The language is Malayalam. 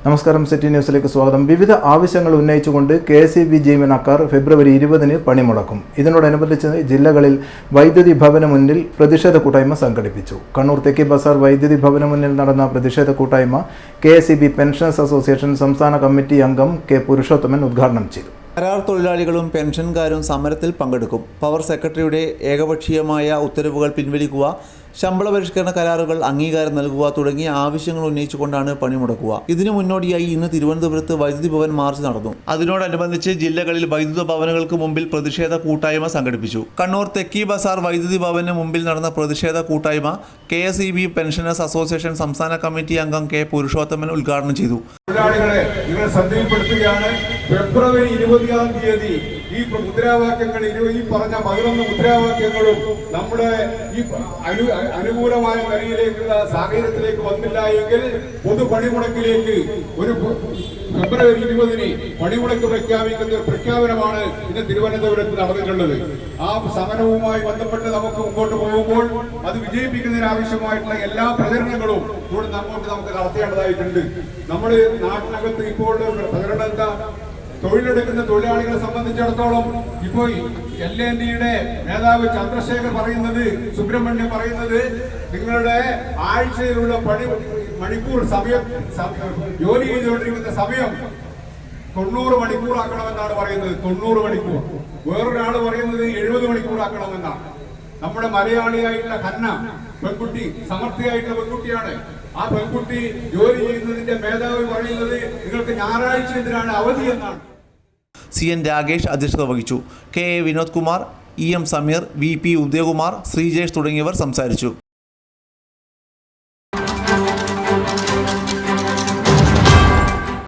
നമസ്കാരം, സിറ്റി ന്യൂസിലേക്ക് സ്വാഗതം. വിവിധ ആവശ്യങ്ങൾ ഉന്നയിച്ചുകൊണ്ട് KSEB ജീവനക്കാർ ഫെബ്രുവരി 20-ന് പണിമുടക്കും. ഇതിനോടനുബന്ധിച്ച് ജില്ലകളിൽ വൈദ്യുതി ഭവന മുന്നിൽ പ്രതിഷേധ കൂട്ടായ്മ സംഘടിപ്പിച്ചു. കണ്ണൂർ തെക്കി ബസാർ വൈദ്യുതി ഭവന മുന്നിൽ നടന്ന പ്രതിഷേധ കൂട്ടായ്മ KSEB പെൻഷനേഴ്സ് അസോസിയേഷൻ സംസ്ഥാന കമ്മിറ്റി അംഗം K. പുരുഷോത്തമൻ ഉദ്ഘാടനം ചെയ്തു. കരാർ തൊഴിലാളികളും പെൻഷൻകാരും സമരത്തിൽ പങ്കെടുക്കും. പവർ സെക്രട്ടറിയുടെ ഏകപക്ഷീയമായ ഉത്തരവുകൾ പിൻവലിക്കുക, ശമ്പള പരിഷ്കരണ കരാറുകൾ അംഗീകാരം നൽകുക തുടങ്ങിയ ആവശ്യങ്ങൾ ഉന്നയിച്ചുകൊണ്ടാണ് പണിമുടക്കുക. ഇതിനു മുന്നോടിയായി ഇന്ന് തിരുവനന്തപുരത്ത് വൈദ്യുതി ഭവൻ മാർച്ച് നടന്നു. അതിനോടനുബന്ധിച്ച് ജില്ലകളിൽ വൈദ്യുത ഭവനുകൾക്ക് മുമ്പിൽ പ്രതിഷേധ കൂട്ടായ്മ സംഘടിപ്പിച്ചു. കണ്ണൂർ തെക്കി ബസാർ വൈദ്യുതി ഭവന് മുമ്പിൽ നടന്ന പ്രതിഷേധ കൂട്ടായ്മ KSEB പെൻഷനേഴ്സ് അസോസിയേഷൻ സംസ്ഥാന കമ്മിറ്റി അംഗം K. പുരുഷോത്തമൻ ഉദ്ഘാടനം ചെയ്തു. തൊഴിലാളികളെ നിങ്ങൾ ശ്രദ്ധയിൽപ്പെടുത്തുകയാണ്. ഫെബ്രുവരി 20-ാം തീയതി ഈ മുദ്രാവാക്യങ്ങൾ, ഈ പറഞ്ഞ 11 മുദ്രാവാക്യങ്ങളും നമ്മുടെ ഈ അനുകൂലമായ നിലയിലേക്കുള്ള സാഹചര്യത്തിലേക്ക് വന്നില്ല എങ്കിൽ പൊതു പണിമുടക്കിലേക്ക് ഒരു ഫെബ്രുവരി 20-ന് പണിമുടക്ക് പ്രഖ്യാപിക്കുന്ന ഒരു പ്രഖ്യാപനമാണ് ഇന്ന് തിരുവനന്തപുരത്ത് നടന്നിട്ടുള്ളത്. ആ സമരവുമായി ബന്ധപ്പെട്ട് നമുക്ക് മുമ്പോട്ട് പോകുമ്പോൾ അത് വിജയിപ്പിക്കുന്നതിനാവശ്യമായിട്ടുള്ള എല്ലാ പ്രചരണങ്ങളും ഇവിടുന്ന് അങ്ങോട്ട് നമുക്ക് നടത്തേണ്ടതായിട്ടുണ്ട്. നമ്മൾ നാട്ടിനകത്ത് ഇപ്പോൾ പ്രചരണം എന്താ? തൊഴിലെടുക്കുന്ന തൊഴിലാളികളെ സംബന്ധിച്ചിടത്തോളം ഇപ്പോൾ LNDയുടെ നേതാവ് ചന്ദ്രശേഖർ പറയുന്നത്, സുബ്രഹ്മണ്യം പറയുന്നത്, നിങ്ങളുടെ ആഴ്ചയിലുള്ള മണിക്കൂർ സമയം ജോലി ചെയ്തുകൊണ്ടിരിക്കുന്ന സമയം 90 മണിക്കൂറാക്കണമെന്നാണ് പറയുന്നത്. 90 മണിക്കൂർ. വേറൊരാൾ പറയുന്നത് 70 മണിക്കൂറാക്കണമെന്നാണ്. നമ്മുടെ മലയാളിയായിട്ടുള്ള ഹന്ന പെൺകുട്ടി, സമർത്ഥയായിട്ടുള്ള പെൺകുട്ടിയാണ്. ആ പെൺകുട്ടി ജോലി ചെയ്യുന്നതിന്റെ മേധാവി പറയുന്നത് നിങ്ങൾക്ക് ഞായറാഴ്ച എന്തിനാണ് അവധി എന്നാണ്. CN രാകേഷ് അധ്യക്ഷത വഹിച്ചു. KA Vinod Kumar, EM Sameer, VP Udayakumar, Sreejesh തുടങ്ങിയവർ സംസാരിച്ചു.